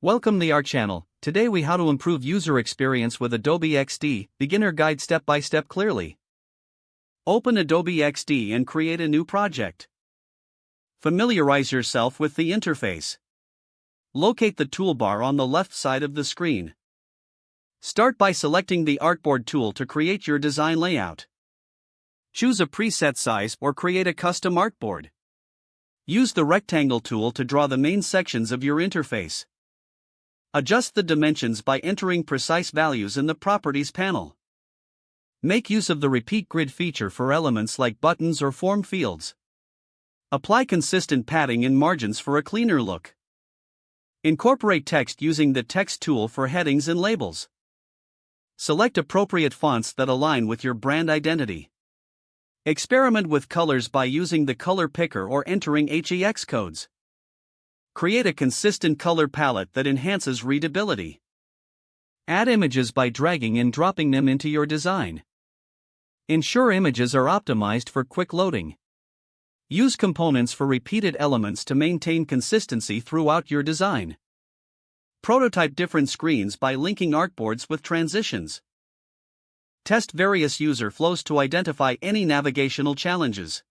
Welcome to our channel. Today we how to improve user experience with Adobe XD, beginner guide step by step clearly. Open Adobe XD and create a new project. Familiarize yourself with the interface. Locate the toolbar on the left side of the screen. Start by selecting the artboard tool to create your design layout. Choose a preset size or create a custom artboard. Use the rectangle tool to draw the main sections of your interface. Adjust the dimensions by entering precise values in the Properties panel. Make use of the Repeat Grid feature for elements like buttons or form fields. Apply consistent padding and margins for a cleaner look. Incorporate text using the Text tool for headings and labels. Select appropriate fonts that align with your brand identity. Experiment with colors by using the color picker or entering HEX codes. Create a consistent color palette that enhances readability. Add images by dragging and dropping them into your design. Ensure images are optimized for quick loading. Use components for repeated elements to maintain consistency throughout your design. Prototype different screens by linking artboards with transitions. Test various user flows to identify any navigational challenges.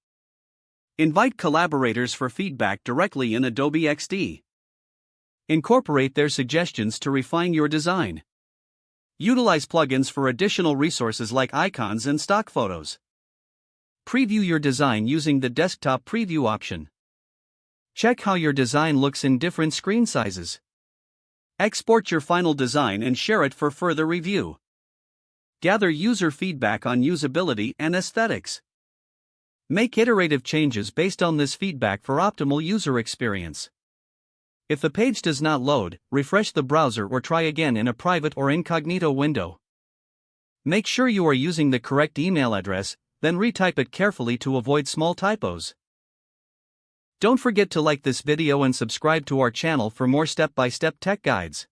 Invite collaborators for feedback directly in Adobe XD. Incorporate their suggestions to refine your design. Utilize plugins for additional resources like icons and stock photos. Preview your design using the desktop preview option. Check how your design looks in different screen sizes. Export your final design and share it for further review. Gather user feedback on usability and aesthetics. Make iterative changes based on this feedback for optimal user experience. If the page does not load, refresh the browser or try again in a private or incognito window. Make sure you are using the correct email address, then retype it carefully to avoid small typos. Don't forget to like this video and subscribe to our channel for more step-by-step tech guides.